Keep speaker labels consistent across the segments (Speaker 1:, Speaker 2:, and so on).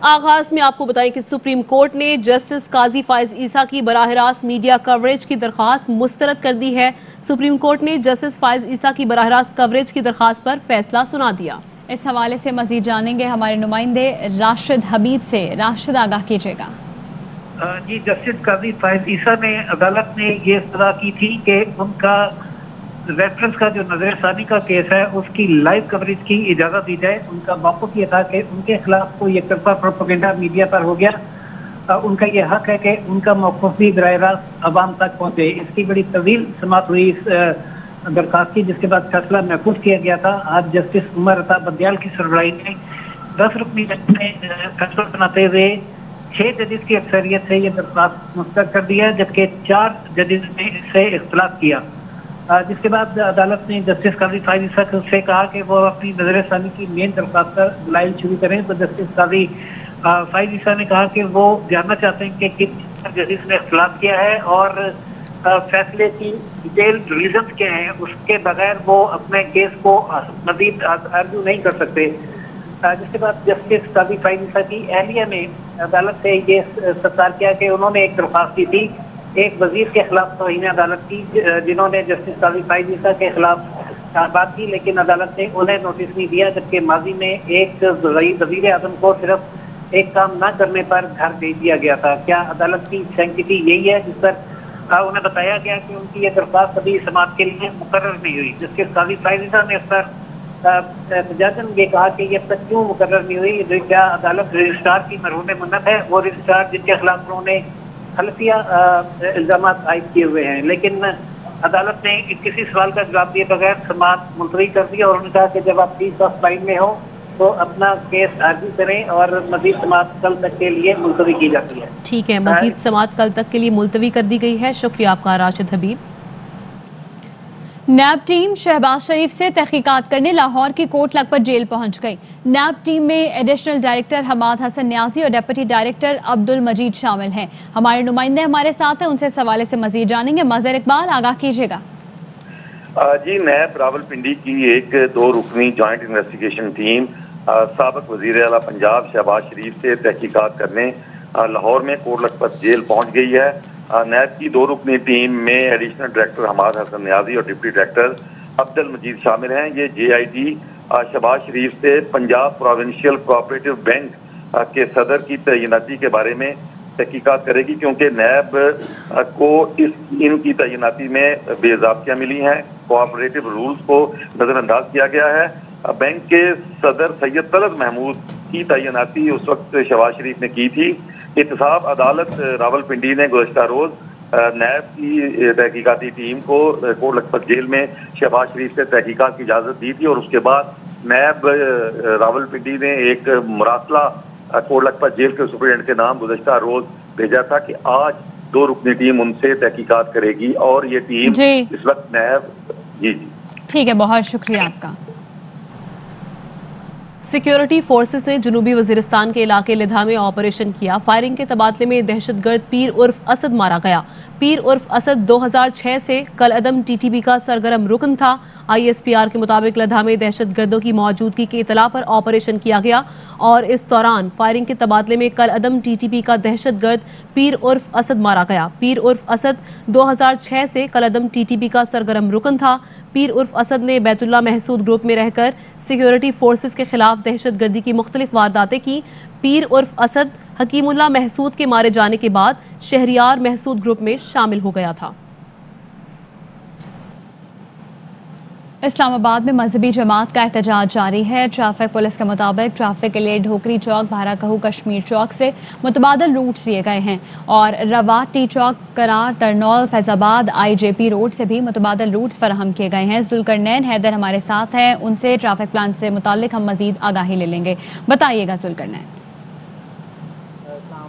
Speaker 1: आगाज में आपको बताएं कि सुप्रीम कोर्ट ने जस्टिस काजी फायज ईसा की बराह रास्त मीडिया कवरेज की दरख्वास्त मुस्तरद कर दी है। सुप्रीम कोर्ट ने जस्टिस फायज ईसा की बराह रास्त कवरेज की दरख्वास्त पर फैसला सुना दिया।
Speaker 2: इस हवाले से मजीद जानेंगे हमारे नुमाइंदे राशिद हबीब से। राशिद, आगाह कीजिएगा।
Speaker 3: जी, जस्टिस काजी फायज ईसा ने अदालत ने ये सलाह की थी कि उनका रेफरेंस का जो नजरसानी का केस है उसकी लाइव कवरेज की इजाजत दी जाए। उनका मौक़िफ़ ये था कि उनके खिलाफ कोई एक तरफा प्रोपेगेंडा मीडिया पर हो गया। उनका ये हक है कि उनका मौक़िफ़ भी बराह रास्त अवाम तक पहुँचे। इसकी बड़ी तवील समाअत हुई इस दरखास्त की, जिसके बाद फैसला महफूज किया गया था। आज जस्टिस उमर अता बंदियाल की सरबराही में 10 रुकनी बेंच ने फैसला सुनाते हुए 6 जजेस की अक्सरियत से ये दरख्वास्त मुस्तरद कर दिया, जबकि 4 जजेस ने इससे इख्तलाफ किया। जिसके बाद अदालत ने जस्टिस काजी फायज ईसा से कहा कि वो अपनी नजरसानी की मेन दरख्वास्त पर दलाइल शुरू करें। तो जस्टिस काजी फायज ईसा ने कहा कि वो जानना चाहते हैं कि किन जजेस ने इख्तलाफ किया है और फैसले की डिटेल रीजन क्या हैं, उसके बगैर वो अपने केस को मजीद आर्ग्यू नहीं कर सकते। जिसके बाद जस्टिस काजी फायज ईसा की एहलिया ने अदालत से ये इस्तफसार किया कि उन्होंने एक दरख्वास्त की थी एक वजीर के खिलाफ तौहीन अदालत की, जिन्होंने जस्टिस काजी फायज ईसा के खिलाफ बात की, लेकिन अदालत ने उन्हें नोटिस नहीं दिया। जबकि माजी में एक वजीर आजम को सिर्फ एक काम न करने पर घर भेज दिया गया था। क्या अदालत की सैंक्टिटी यही है जिस पर उन्हें बताया गया कि उनकी ये दरख्वास्त अभी समाअत के लिए मुकर्रर नहीं हुई? जस्टिस काजी फायज ईसा ने इस पर एहतजाजन ये कहा कि ये तक क्यों मुकर्रर नहीं हुई? क्या अदालत रजिस्ट्रार की मरहूम मन्नत है? वो रजिस्ट्रार जिनके खिलाफ उन्होंने हल्फिया इल्जाम आयद किए हुए हैं। लेकिन अदालत ने किसी सवाल का जवाब दिए बगैर समाअत मुलतवी कर दिया और उन्होंने कहा कि जब आप पीस ऑफ माइंड में हो तो अपना केस आर्ग्यू करें और मजीद समाअत कल तक के लिए मुलतवी की जाती है।
Speaker 1: ठीक है, मजीद समाअत कल तक के लिए मुलतवी कर दी गई है। शुक्रिया आपका राशिद हबीब।
Speaker 2: नैब टीम शहबाज शरीफ से तहकीकात करने लाहौर की कोट लखपत जेल पहुंच गई। नैब टीम में एडिशनल डायरेक्टर हमाद हसन न्याजी और डिप्टी डायरेक्टर अब्दुल मजीद शामिल हैं। हमारे नुमाइंदे हमारे साथ हैं, उनसे इस हवाले से मजीद जानेंगे। मजहर इकबाल, आगाह कीजिएगा।
Speaker 4: जी, नैब रावलपिंडी की एक 2 रुकनी जॉइंट इन्वेस्टिगेशन टीम साबिक वजीर आला पंजाब शहबाज शरीफ से तहकीकात करने लाहौर में कोट लखपत जेल पहुंच गई है। नैब की 2 रुकनी टीम में एडिशनल डायरेक्टर हमाद हसन न्याजी और डिप्टी डायरेक्टर अब्दुल मजीद शामिल हैं। ये JIT शहबाज शरीफ से पंजाब प्रोविंशियल कोऑपरेटिव बैंक के सदर की तैनाती के बारे में तहकीकात करेगी, क्योंकि नैब को इनकी तैनाती में बेज़ाब्तियाँ मिली हैं। कोऑपरेटिव रूल्स को नज़रअंदाज किया गया है। बैंक के सदर सैयद तलत महमूद की तैनाती उस वक्त शहबाज शरीफ ने की थी। एहतसाब अदालत रावलपिंडी ने गुज़श्ता रोज नैब की तहकीकाती टीम को कोट लखपत जेल में शहबाज शरीफ से तहकीकात की इजाज़त दी थी और उसके बाद नैब रावलपिंडी ने एक मुरासला कोट लखपत जेल के सुपरिटेंडेंट के नाम गुज़श्ता रोज भेजा था कि आज 2 रुकनी टीम उनसे तहकीकात करेगी और ये टीम इस वक्त नैब जी।
Speaker 2: ठीक है, बहुत शुक्रिया आपका।
Speaker 1: सिक्योरिटी फोर्सेस ने जुनूबी वजीरिस्तान के इलाके लिधा में ऑपरेशन किया। फायरिंग के तबादले में दहशतगर्द पीर उर्फ असद मारा गया। पीर उर्फ असद 2006 से कल अदम TTP का सरगर्म रुकन था। ISPR के मुताबिक लधा में दहशतगर्दों की मौजूदगी की इतला पर ऑपरेशन किया गया और इस दौरान फायरिंग के तबादले में कल अदम TTP का दहशतगर्द पीर उर्फ असद मारा गया। पीर उर्फ असद 2006 से कल अदम TTP का सरगर्म रुकन था। पीर उर्फ असद ने बैतुल्ला महसूद ग्रुप में रहकर सिक्योरिटी फोर्सेस के खिलाफ दहशतगर्दी की मुख्तलिफ वारदातें की। पीर उर्फ असद हकीमुल्ला महसूद के मारे जाने के बाद शहरियार महसूद ग्रुप में शामिल हो गया था।
Speaker 2: इस्लामाबाद में मजहबी जमात का एहतजाज जारी है। ट्रैफिक पुलिस के मुताबिक ट्रैफिक के लिए ढोकरी चौक, भारा कहू कश्मीर चौक से मुतबादल रूट दिए गए हैं और रवात टी चौक, करार, तरनौल, फैजाबाद, IJP रोड से भी मुतबादल रूट्स फराहम किए गए हैं। जुल्करनैन हैदर हमारे साथ हैं, उनसे ट्रैफिक प्लान से मुतालिक हम मजीद आगाही ले लेंगे। बताइएगा जुल्करनैन।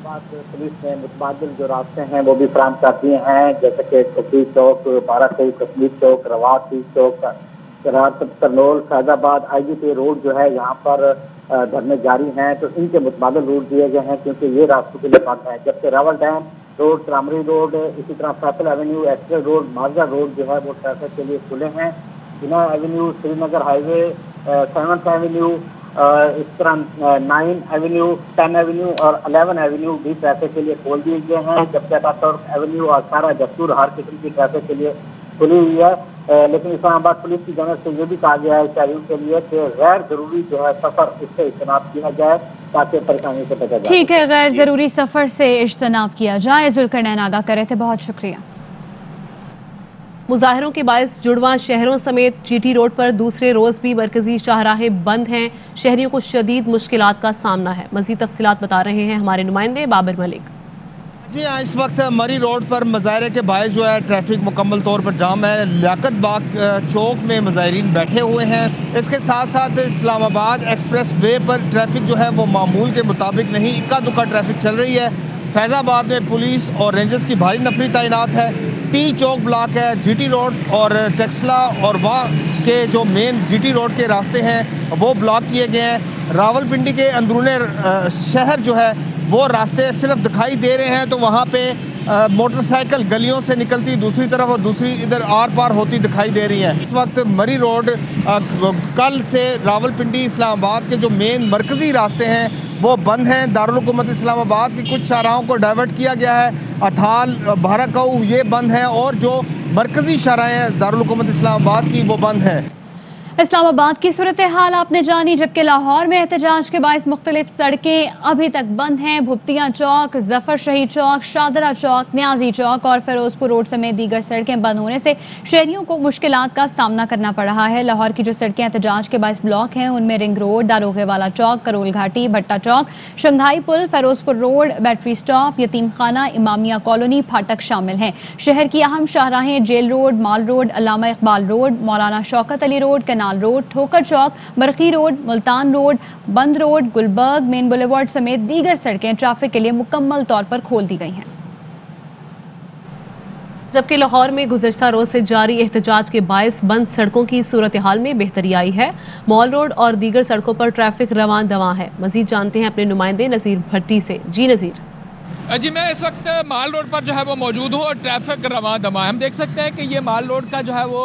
Speaker 5: पुलिस ने मुतबादिल जो रास्ते हैं वो भी फराहम कर दिए हैं, जैसे कि ढोकरी चौक, भारा कहू कश्मीर चौक, रवात टी चौक, तरनौल, फैजाबाद, IJP रोड जो है यहाँ पर धरने जारी हैं। तो इनके मुतबादल रूट दिए गए हैं क्योंकि ये रास्तों के लिए बंद है। जबकि Rawal dam road, primary road, इसी तरह Faisal avenue, express road, Marja road जो है वो ट्रैफिक के लिए खुले हैं। Jinnah avenue, Srinagar highway, 7th avenue इस तरह 9 एवेन्यू, 10 एवेन्यू और 11 एवेन्यू भी ट्रैफिक के लिए खोल दिए गए हैं, जबकि अतातुर्क एवेन्यू और सारा दस्तूर हर किस्म की ट्रैफिक के लिए खुली हुई है। लेकिन इस्लामाबाद पुलिस की जानब से ये भी कहा गया है शहरियों के लिए कि गैर जरूरी जो है सफर इससे इज्तनाब किया जाए ताकि परेशानी से बचा जाए।
Speaker 2: ठीक है, गैर जरूरी सफर से इज्तनाब किया जाए। जुल्करनैन आगाह कर रहे थे, बहुत शुक्रिया।
Speaker 1: मुजाहिरों के बायस जुड़वां शहरों समेत जीटी रोड पर दूसरे रोज भी मरकजी शाहराहे बंद हैं। शहरियों को शदीद मुश्किलात का सामना है। मजीद तफसीलात बता रहे हैं हमारे नुमाइंदे बाबर मलिक।
Speaker 6: जी हाँ, इस वक्त मरी रोड पर मुजाहरे के बायस जो है ट्रैफिक मुकम्मल तौर पर जाम है। लियाकत बाग चौक में मुजाहिरीन बैठे हुए हैं। इसके साथ साथ इस्लामाबाद एक्सप्रेस वे पर ट्रैफिक जो है वो मामूल के मुताबिक नहीं, इक्का दुक्का ट्रैफिक चल रही है। फैज़ाबाद में पुलिस और रेंजर्स की भारी नफरी तैनात है। टी चौक ब्लॉक है। जीटी रोड और टेक्सला और वाह के जो मेन जीटी रोड के रास्ते हैं वो ब्लॉक किए गए हैं। रावलपिंडी के अंदरूने शहर जो है वो रास्ते सिर्फ दिखाई दे रहे हैं, तो वहाँ पे मोटरसाइकिल गलियों से निकलती दूसरी तरफ और दूसरी इधर आर पार होती दिखाई दे रही है। इस वक्त मरी रोड कल से रावलपिंडी इस्लामाबाद के जो मेन मरकज़ी रास्ते हैं वो बंद हैं। दारुल हुकूमत इस्लामाबाद की कुछ शाहराहों को डाइवर्ट किया गया है। अथाल, बहराकऊ ये बंद हैं और जो मरकज़ी शाहराहें हैं दारुल हुकूमत इस्लामाबाद की वो बंद हैं।
Speaker 2: इस्लामाबाद की सूरत हाल आपने जानी, जबकि लाहौर में एहतजाज के बायस मुख्तलिफ सड़कें अभी तक बंद हैं। भुप्तियाँ चौक, जफर शहीद चौक, शादरा चौक, न्याजी चौक और फिरोजपुर रोड समेत दीगर सड़कें बंद होने से शहरियों को मुश्किलात का सामना करना पड़ रहा है। लाहौर की जो सड़कें एहतजाज के बायस ब्लॉक हैं उनमें रिंग रोड, दारोगे वाला चौक, करोल घाटी, भट्टा चौक, शंघाई पुल, फिरोजपुर रोड, बैटरी स्टॉप, यतीम खाना, इमामिया कॉलोनी, फाटक शामिल हैं। शहर की अहम शाहराहें जेल रोड, माल रोड, अल्लामा इकबाल रोड, मौलाना Shaukat Ali road, canal road, ठोकर चौक, बरकी रोड, मुल्तान रोड, बंद रोड, गुलबर्ग, मेन बुलेवार्ड समेत दीगर सड़कें ट्रैफिक के लिए मुकम्मल तौर पर खोल दी गई हैं।
Speaker 1: जबकि लाहौर में गुज़श्ता रोज से जारी एहतजाज के बायस बंद सड़कों की सूरत हाल में बेहतरी आई है। मॉल रोड और दीगर सड़कों पर ट्रैफिक रवां दवां है। मजीद जानते हैं अपने नुमाइंदे नज़ीर भट्टी से। जी नज़ीर।
Speaker 7: जी, मैं इस वक्त माल रोड पर जो है वो मौजूद हूँ और ट्रैफिक रवां दवां है। हम देख सकते हैं कि ये माल रोड का जो है वो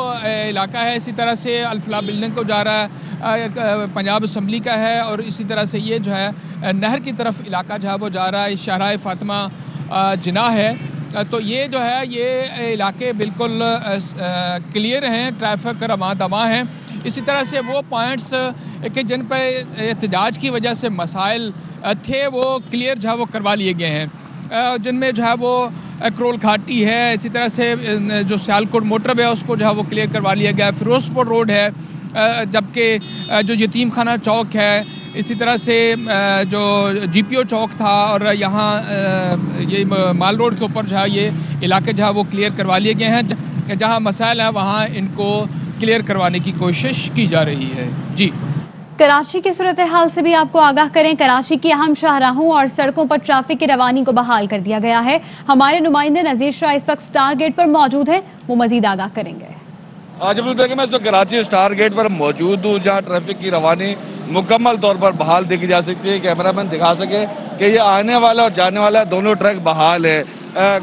Speaker 7: इलाका है। इसी तरह से अल्फलाह बिल्डिंग को जा रहा है, पंजाब असम्बली का है और इसी तरह से ये जो है नहर की तरफ इलाका जो है वो जा रहा है, शाहराह फातिमा जिना है। तो ये जो है ये इलाके बिल्कुल क्लियर हैं, ट्रैफिक रवां दवां हैं। इसी तरह से वो पॉइंट्स कि जिन पर एहतजाज की वजह से मसाइल थे वो क्लियर जो है वो करवा लिए गए हैं, जिनमें जो है वो करोल घाटी है, इसी तरह से जो सियालकोट मोटरवे है उसको जो है वो क्लियर करवा लिया गया है। फिरोजपुर रोड है, जबकि जो यतीम खाना चौक है, इसी तरह से जो GPO चौक था और यहाँ ये माल रोड के ऊपर जो है ये इलाके जो है वो क्लियर करवा लिए गए हैं। जहाँ मसाइल है वहाँ इनको क्लियर करवाने की कोशिश की जा रही है। जी,
Speaker 2: कराची की सूरत हाल से भी आपको आगाह करें। कराची की अहम शाहराहों और सड़कों पर ट्रैफिक की रवानी को बहाल कर दिया गया है। हमारे नुमाइंदे नज़ीर शाह इस वक्त स्टार गेट पर मौजूद हैं, वो मजीद आगाह करेंगे।
Speaker 8: आज मैं इस कराची स्टार गेट पर मौजूद हूँ, जहाँ ट्रैफिक की रवानी मुकम्मल तौर पर बहाल देखी जा सकती है। कैमरामैन दिखा सके कि ये आने वाला और जाने वाला दोनों ट्रैक बहाल है।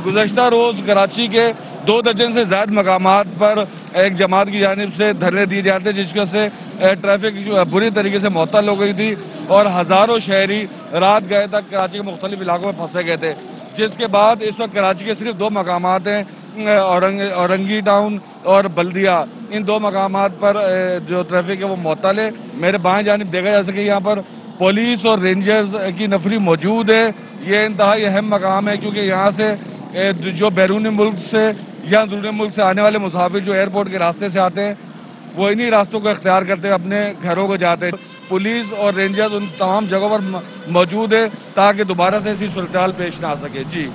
Speaker 8: गुज़श्ता रोज़ कराची के 2 दर्जन से ज़्यादा मकामात पर एक जमात की जानिब से धरने दिए जाते, जिसकी वजह से ट्रैफिक बुरी तरीके से मुअत्तल हो गई थी और हज़ारों शहरी रात गए तक कराची के मुख्तलिफ इलाकों में फंसे गए थे। जिसके बाद इस वक्त कराची के सिर्फ 2 मकामात हैं, औरंगी टाउन और बल्दिया। इन 2 मकामात पर जो ट्रैफिक है वो मुअत्तल है। मेरे बाएं जानिब देखा जा सके यहाँ पर पुलिस और रेंजर्स की नफरी मौजूद है। ये इंतहाई अहम मकाम है क्योंकि यहाँ से जो बैरूनी मुल्क से या अंदरूनी मुल्क से आने वाले मुसाफिर जो एयरपोर्ट के रास्ते से आते हैं वो इन्हीं रास्तों को इख्तियार करते हुए अपने घरों को जाते हैं। पुलिस और रेंजर्स उन तमाम जगहों पर मौजूद है ताकि दोबारा से ऐसी सूरत पेश ना आ सके। जी,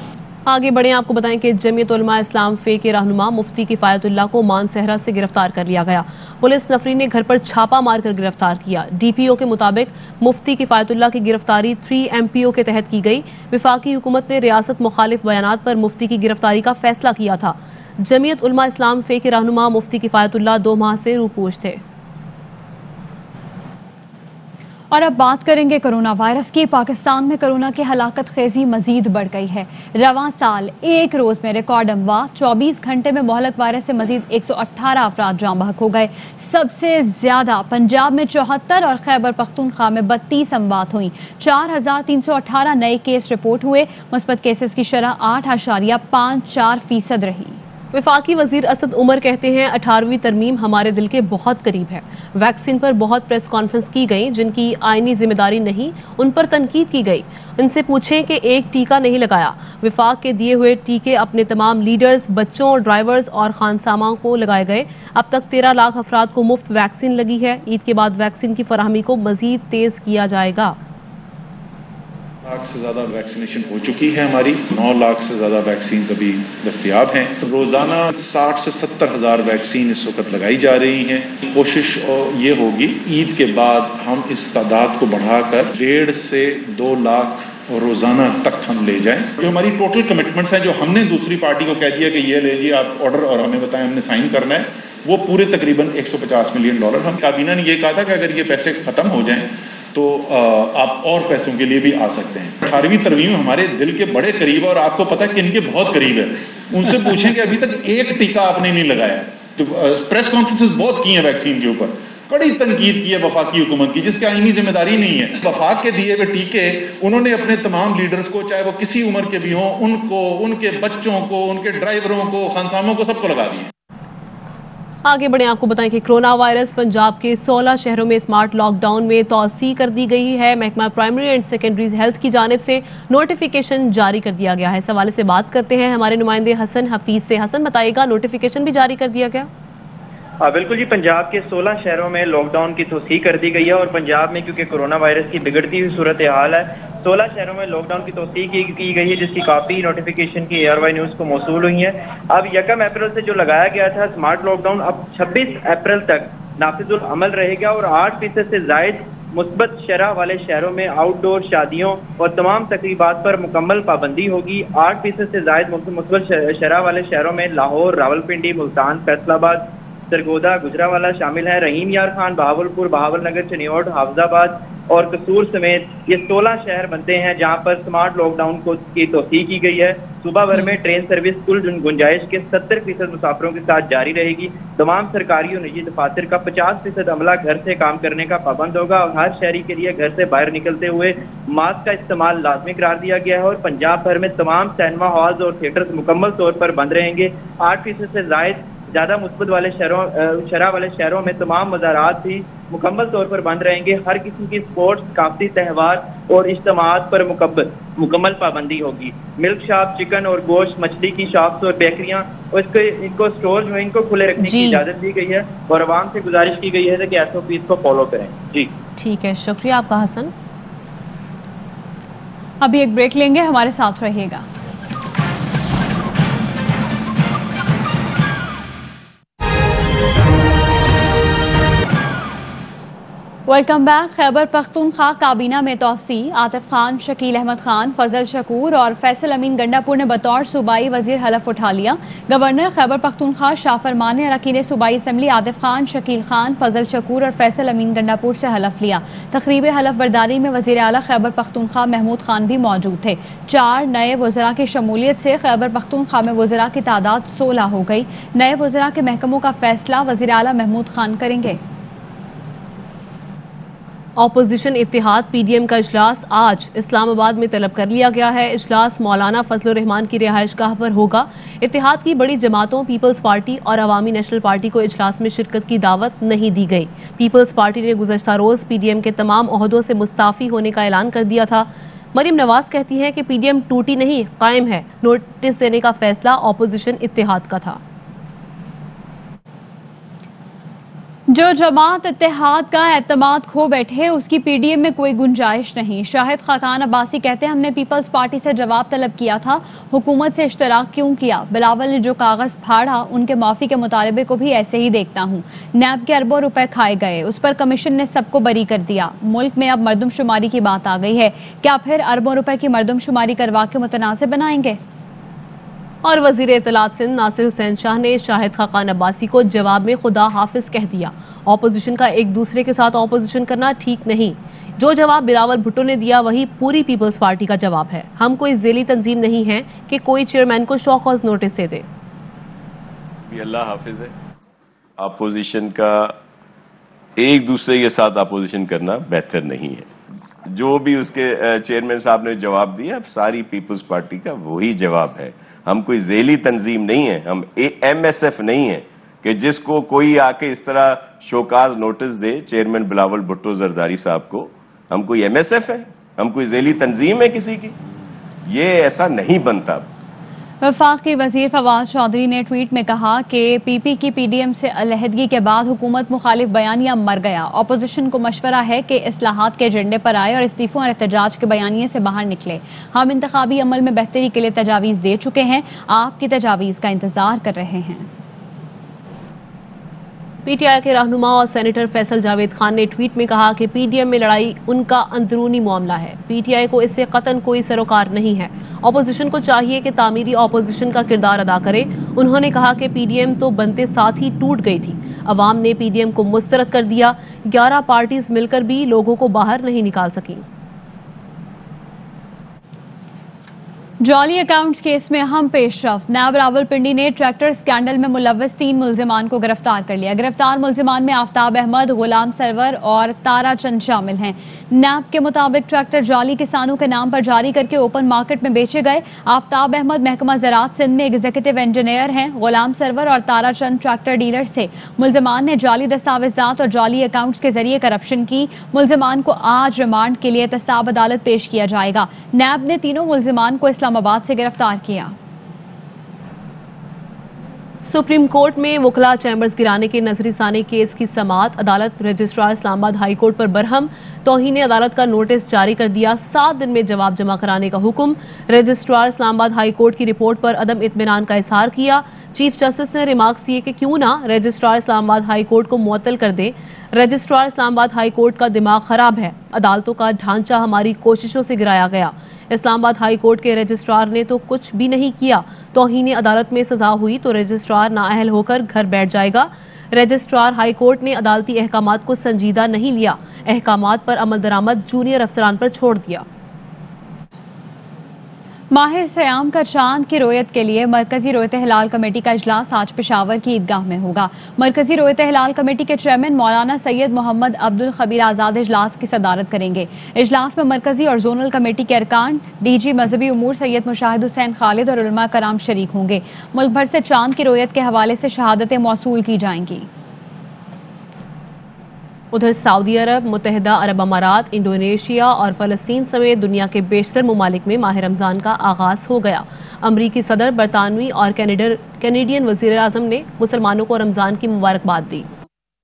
Speaker 1: आगे बढ़े, आपको बताएं कि जमीयत उलमा इस्लाम फे के रहनुमा मुफ्ती किफ़ायतुल्लाह को मानसहरा से गिरफ्तार कर लिया गया। पुलिस नफरी ने घर पर छापा मारकर गिरफ्तार किया। DPO के मुताबिक मुफ्ती किफ़ायतुल्लाह की गिरफ्तारी 3 MPO के तहत की गई। विफाकी हुकूमत ने रियासत मुखालिफ बयानात पर मुफ्ती की गिरफ्तारी का फैसला किया था। जमीयत उलमा इस्लाम फे के रहनुमा मुफ्ती किफ़ायतुल्लाह 2 माह से रूपोश थे।
Speaker 2: और अब बात करेंगे कोरोना वायरस की। पाकिस्तान में कोरोना की हलाकत खेजी मजीद बढ़ गई है। रवां साल एक रोज़ में रिकॉर्ड अमवात, 24 घंटे में मोहलक वायरस से मजीद 118 अफराद जाँ बहक हो गए। सबसे ज़्यादा पंजाब में 74 और खैबर पख्तूनख्वा में 32 अमवात हुई। 4318 नए केस रिपोर्ट हुए। मुस्बत केसेस की शरह 8.54% रही।
Speaker 1: वफाकी वजीर असद उमर कहते हैं 18वीं तरमीम हमारे दिल के बहुत करीब है। वैक्सीन पर बहुत प्रेस कॉन्फ्रेंस की गई जिनकी आईनी जिम्मेदारी नहीं, उन पर तनकीद की गई। उनसे पूछें कि एक टीका नहीं लगाया। वफाक के दिए हुए टीके अपने तमाम लीडर्स, बच्चों, ड्राइवर्स और खानसामा को लगाए गए। अब तक 13 लाख अफराद को मुफ्त वैक्सीन लगी है। ईद के बाद वैक्सीन की फराहमी को मजीद तेज़ किया जाएगा।
Speaker 9: 9 लाख से ज़्यादा वैक्सीनेशन हो चुकी है हमारी। 9 लाख से ज़्यादा वैक्सीन अभी दस्तयाब हैं। रोज़ाना 60 से 70 हज़ार वैक्सीन इस वक्त लगाई जा रही हैं। कोशिश ये होगी ईद के बाद हम इस तादाद को बढ़ाकर 1.5 से 2 लाख रोज़ाना तक हम ले जाएं। जो हमारी टोटल कमिटमेंट्स हैं, जो हमने दूसरी पार्टी को कह दिया कि ये ले लीजिए आप ऑर्डर और हमें बताएं हमने साइन करना है, वो पूरे तकरीबन $150 मिलियन। हम काबीना ने ये कहा था कि अगर ये पैसे ख़त्म हो जाएँ तो आप और पैसों के लिए भी आ सकते हैं। 18वीं तरमीम हमारे दिल के बड़े करीब है और आपको पता है कि इनके बहुत करीब है। उनसे पूछें कि अभी तक एक टीका आपने नहीं लगाया। तो प्रेस कॉन्फ्रेंसेस बहुत की हैं वैक्सीन के ऊपर, कड़ी तनकीद की है वफाकी हुकूमत की, जिसकी आईनी जिम्मेदारी नहीं है। वफाक के दिए हुए टीके उन्होंने अपने तमाम लीडर्स को, चाहे वो किसी उम्र के भी हों, उनको, उनके बच्चों को, उनके ड्राइवरों को, खानसामों को, सबको लगा दिए।
Speaker 1: आगे बढ़े, आपको बताएं कि कोरोना वायरस पंजाब के 16 शहरों में स्मार्ट लॉकडाउन में तौसी कर दी गई है। महकमा प्राइमरी एंड सेकेंडरी हेल्थ की जानिब से नोटिफिकेशन जारी कर दिया गया है। इस हवाले से बात करते हैं हमारे नुमाइंदे हसन हफीज से। हसन, बताइएगा, नोटिफिकेशन भी जारी कर दिया गया?
Speaker 10: बिल्कुल जी, पंजाब के 16 शहरों में लॉकडाउन की तोसी कर दी गई है और पंजाब में क्योंकि कोरोना वायरस की बिगड़ती हुई सूरत हाल है, 16 शहरों में लॉकडाउन की तोसी की गई है, जिसकी कापी नोटिफिकेशन की ARY न्यूज़ को मौसूल हुई है। अब 1 अप्रैल से जो लगाया गया था स्मार्ट लॉकडाउन, अब 26 अप्रैल तक नाफिजुल अमल रहेगा और 8% से जायद मुस्बत शरह वाले शहरों में आउटडोर शादियों और तमाम तकरीबात पर मुकम्मल पाबंदी होगी। 8% से जायद मुस्बत शरह वाले शहरों में लाहौर, रावलपिंडी, मुल्तान, फैसलाबाद, सरगोदा, गुजरावाला शामिल है। रहीम यार खान, बहावलपुर, बहावलनगर, चनियोट, हाफजाबाद और कसूर समेत ये 16 शहर बनते हैं जहां पर स्मार्ट लॉकडाउन की तोसी की गई है। सुबह भर में ट्रेन सर्विस कुल गुंजाइश के 70% मुसाफिरों के साथ जारी रहेगी। तमाम सरकारी और निजी दफातर का 50% अमला घर से काम करने का पाबंद होगा और हर शहरी के लिए घर से बाहर निकलते हुए मास्क का इस्तेमाल लाजमी करार दिया गया है। और पंजाब भर में तमाम सिनेमा हॉल्स और थिएटर्स मुकम्मल तौर पर बंद रहेंगे। 8% से ज़्यादा मुस्बत वाले शरह वाले शहरों में तमाम मज़ारात भी मुकम्मल तौर पर बंद रहेंगे। हर किस्म की स्पोर्ट्स, काफी त्यौहार और इज्तिमात पर मुकम्मल पाबंदी होगी। मिल्क शॉप, चिकन और गोश्त, मछली की शॉप्स और बेकरियां और इनको स्टोर जो है इनको खुले रखने की इजाज़त दी गई है और आवाम से गुजारिश की गई है कि SOPs को फॉलो करें। जी
Speaker 1: ठीक है, शुक्रिया आपका हसन।
Speaker 2: अभी एक ब्रेक लेंगे, हमारे साथ रहिएगा। Welcome back. खैबर पख्तूनख्वा काबीना में तौसी आतिफ खान, शकील अहमद खान, फजल शकूर और फैसल अमीन गंडापुर ने बतौर सूबाई वजीर हलफ उठा लिया। गवर्नर खैबर पख्तूनख्वा शाह फरमान ने अरकान सूबाई असम्बली आतिफ खान, शकील खान, फजल शकूर और फैसल अमीन गंडापुर से हलफ लिया। तकरीब हलफ बरदारी में वजीर आला खैबर पख्तूनख्वा महमूद खान भी मौजूद थे। 4 नए वज़रा की शमूलियत से खैबर पख्तूनख्वा में वज़रा की तादाद 16 हो गई। नए वज़रा के महकमों का फैसला वजीर आला महमूद खान करेंगे।
Speaker 1: ऑपोजिशन इत्तेहाद PDM का इजलास आज इस्लामाबाद में तलब कर लिया गया है। इजलास मौलाना फजलुर रहमान की रिहाइशगाह पर होगा। इत्तेहाद की बड़ी जमातों पीपल्स पार्टी और अवामी नेशनल पार्टी को इजलास में शिरकत की दावत नहीं दी गई। पीपल्स पार्टी ने गुज़श्ता रोज़ PDM के तमाम ओहदों से मुस्ताफ़ी होने का ऐलान कर दिया था। मरियम नवाज कहती हैं कि PDM टूटी नहीं, कायम है। नोटिस देने का फैसला ऑपोजिशन इत्तेहाद का था।
Speaker 2: जो जमात इत्तेहाद का एतमाद खो बैठे उसकी PDM में कोई गुंजाइश नहीं। शाहिद खाकान अब्बासी कहते हैं हमने पीपल्स पार्टी से जवाब तलब किया था, हुकूमत से इश्तराक क्यों किया? बिलावल ने जो कागज़ फाड़ा उनके माफ़ी के मुतालबे को भी ऐसे ही देखता हूँ। नैब के अरबों रुपए खाए गए, उस पर कमीशन ने सबको बरी कर दिया। मुल्क में अब मरदमशुमारी की बात आ गई है, क्या फिर अरबों रुपए की मरदमशुमारी करवा के मुतनासिब बनाएंगे?
Speaker 1: और वज़ीर इत्तलात सिंध नासिर हुसैन शाह ने शाहिद खाकान अब्बासी को जवाब में खुदा हाफिज कह दिया। ऑपोजिशन का एक दूसरे के साथ ऑपोजिशन करना ठीक नहीं। जो जवाब बिलावल भुट्टो ने दिया वही पूरी पीपल्स पार्टी का जवाब है। हम कोई ज़ेली तंजीम नहीं है कि कोई चेयरमैन को शो कॉज नोटिस दे दे।
Speaker 11: अल्लाह हाफिज है। अपोजिशन का एक दूसरे के साथ अपोजिशन करना बेहतर नहीं है। जो भी उसके चेयरमैन साहब ने जवाब दिया, सारी पीपल्स पार्टी का वही जवाब है। हम कोई ज़ेली तंजीम नहीं है, हम MSF नहीं है कि जिसको कोई आके इस तरह शोकाज नोटिस दे चेयरमैन बिलावल भुट्टो जरदारी साहब को। हम कोई MSF है? हम कोई ज़ेली तंजीम है किसी की? ये ऐसा नहीं बनता।
Speaker 2: वफाकी वजीर फवाद चौधरी ने ट्वीट में कहा कि PP की PDM से अलहदगी के बाद हुकूमत मुखालिफ बयानिया मर गया। अपोजिशन को मशवरा है कि इस्लाहात के एजेंडे पर आए और इस्तीफों और एहतजाज के बयानिए से बाहर निकले। हम इंतखाबी अमल में बेहतरी के लिए तजावीज़ दे चुके हैं, आपकी तजावीज़ का इंतज़ार कर रहे हैं।
Speaker 1: PTI के रहनुमा और सेनेटर फैसल जावेद खान ने ट्वीट में कहा कि PDM में लड़ाई उनका अंदरूनी मामला है। PTI को इससे कतन कोई सरोकार नहीं है। अपोजिशन को चाहिए कि तामीरी अपोजिशन का किरदार अदा करे। उन्होंने कहा कि PDM तो बनते साथ ही टूट गई थी। अवाम ने PDM को मुस्तरद कर दिया। 11 पार्टीज मिलकर भी लोगों को बाहर नहीं निकाल सकी।
Speaker 2: जॉली अकाउंट्स केस में अहम पेशरफ। नायब रावलपिंडी ने ट्रैक्टर स्कैंडल में मुलव्वस 3 मुल्जिमान को गिरफ्तार कर लिया। गिरफ्तार मुल्जिमान में आफ्ताब अहमद, गुलाम सरवर और तारा चंद शामिल हैं। नैब के मुताबिक ट्रैक्टर जॉली किसानों के नाम पर जारी करके ओपन मार्केट में बेचे गए। आफ्ताब अहमद महकमा ज़राअत सिंध में एग्जीक्यूटिव इंजीनियर हैं। गुलाम सरवर और तारा चंद ट्रैक्टर डीलर्स थे। मुल्जिमान ने जाली दस्तावेजात और जाली अकाउंट्स के जरिए करप्शन की। मुल्जिमान को आज रिमांड के लिए एहतसाब अदालत पेश किया जाएगा। नैब ने तीनों मुल्जिमान को इस्लामाबाद से गिरफ्तार किया।
Speaker 1: सुप्रीम कोर्ट में वकला चैम्बर्स गिराने के नजरीसानी केस की समाअत। अदालत रजिस्ट्रार इस्लामाबाद हाई कोर्ट पर बरहम तौहीन अदालत का नोटिस जारी कर दिया। 7 दिन में जवाब जमा कराने का हुक्म। रजिस्ट्रार इस्लामाबाद हाई कोर्ट की रिपोर्ट पर अदम इत्मीनान का इजहार किया। चीफ जस्टिस ने रिमार्क्स किए कि क्यों ना रजिस्ट्रार इस्लामाबाद हाई कोर्ट को मुअत्तल कर दे। रजिस्ट्रार इस्लामाबाद हाई कोर्ट का दिमाग खराब है। अदालतों का ढांचा हमारी कोशिशों से गिराया गया। इस्लामाबाद हाई कोर्ट के रजिस्ट्रार ने तो कुछ भी नहीं किया। तौहीन अदालत में सजा हुई तो रजिस्ट्रार नाअहल होकर घर बैठ जाएगा। रजिस्ट्रार हाई कोर्ट ने अदालती अहकामात को संजीदा नहीं लिया। अहकामात पर अमल दरामद जूनियर अफसरान पर छोड़ दिया।
Speaker 2: माह सयाम का चांद की रोयत के लिए मरकजी रोयत हिलाल कमेटी का इजलास आज पेशावर की ईदगाह में होगा। मरकजी रोयत हिलाल कमेटी के चेयरमैन मौलाना सैयद मोहम्मद अब्दुल खबीर आज़ाद इजलास की सदारत करेंगे। इजलास में मरकजी और जोनल कमेटी के अरकान, DG मजहबी उमूर सैयद मुशाहिद हुसैन खालिद और उलमा कराम शरीक होंगे। मुल्क भर से चांद की रोयत के हवाले से शहादतें मौसूल की जाएंगी।
Speaker 1: उधर सऊदी अरब, मुत्तहिदा अरब अमारात, इंडोनेशिया और फ़लस्तीन समेत दुनिया के बेशतर ममालिक में माह रमज़ान का आगाज़ हो गया। अमरीकी सदर, बरतानवी और कैनेडियन वज़ीर आज़म ने मुसलमानों को रमज़ान की मुबारकबाद दी।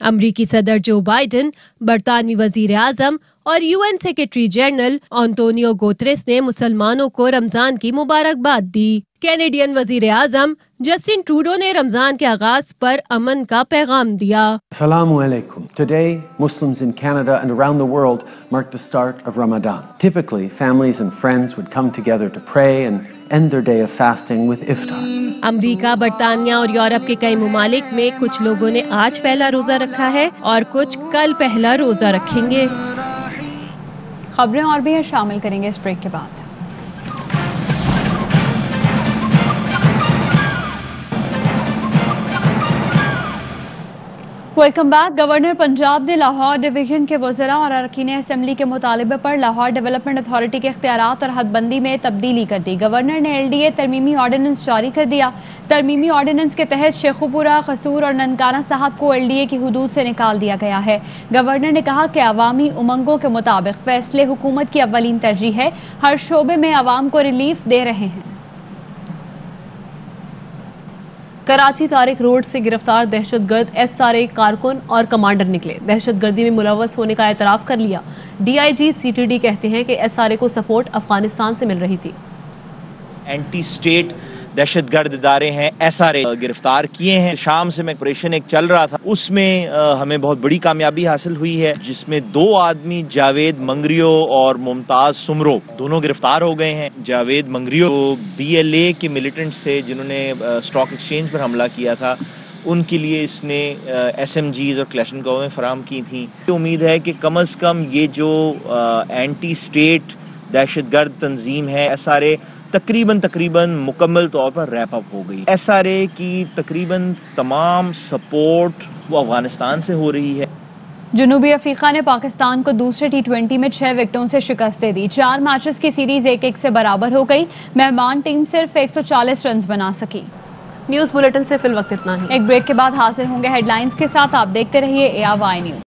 Speaker 12: अमरीकी सदर जो बाइडन, बरतानवी वज़ीर आज़म और UN secretary general Antonio Guterres ने मुसलमानों को रमज़ान की मुबारकबाद दी। कैनेडियन वज़ीर आज़म जस्टिन ट्रूडो ने रमज़ान के आगाज पर अमन का पैगाम दिया।
Speaker 13: Assalamu alaikum. Today, Muslims in Canada and around the world mark the start of Ramadan. Typically, families and friends would come together to pray and end their day of fasting with iftar.
Speaker 12: अमरीका, बरतानिया और Europe के कई ममालिक में कुछ लोगों ने आज पहला रोजा रखा है और कुछ कल पहला रोजा रखेंगे।
Speaker 2: खबरें और भी शामिल करेंगे इस ब्रेक के बाद। Welcome back. गवर्नर पंजाब ने लाहौर डिवीजन के वज़रा और अरकान असम्बली के मुतालबे पर लाहौर डेवलपमेंट अथॉरिटी के इख्तियारात और हदबंदी में तब्दीली कर दी। गवर्नर ने LDA तरमीमी ऑर्डिनेंस जारी कर दिया। तरमीमी ऑर्डिनेंस के तहत शेखुपुरा, कसूर और ननकाना साहब को LDA की हुदूद से निकाल दिया गया है। गवर्नर ने कहा कि अवामी उमंगों के मुताबिक फैसले हुकूमत की अव्वलीन तरजीह है। हर शोबे में अवाम को रिलीफ दे रहे हैं।
Speaker 1: कराची तारिक रोड से गिरफ्तार दहशतगर्द SRA कारकुन और कमांडर निकले। दहशतगर्दी में मुलव्वस होने का एतराफ़ कर लिया। DIG CTD कहते हैं कि SRA को सपोर्ट अफगानिस्तान से मिल रही थी।
Speaker 14: एंटी स्टेट दहशतगर्द इदारे हैं SRA गिरफ्तार किए हैं। शाम से ऑपरेशन एक चल रहा था, उसमें हमें बहुत बड़ी कामयाबी हासिल हुई है, जिसमें 2 आदमी जावेद मंगरियो और मुमताज सुमरो दोनों गिरफ्तार हो गए हैं। जावेद मंगरियो BLA के मिलिटेंट से जिन्होंने स्टॉक एक्सचेंज पर हमला किया था, उनके लिए इसने SMGs और क्लैशनकोवें फराम की थी। उम्मीद है कि कम अज़ कम ये जो एंटी स्टेट दहशतगर्द तंजीम है SRA तकरीबन मुकम्मल तौर पर रैप अप हो गई। SRA की तकरीबन तमाम सपोर्ट वो अफगानिस्तान से हो रही है।
Speaker 2: जनूबी अफ्रीका ने पाकिस्तान को दूसरे T20 में 6 विकेटों से शिकस्त दे दी। 4 मैचेस की सीरीज 1-1 से बराबर हो गई। मेहमान टीम सिर्फ 140 रन बना सकी।
Speaker 1: न्यूज़ बुलेटिन से फिल वक्त इतना ही।
Speaker 2: एक ब्रेक के बाद हाजिर होंगे हेडलाइंस के साथ। आप देखते रहिए ARY न्यूज़।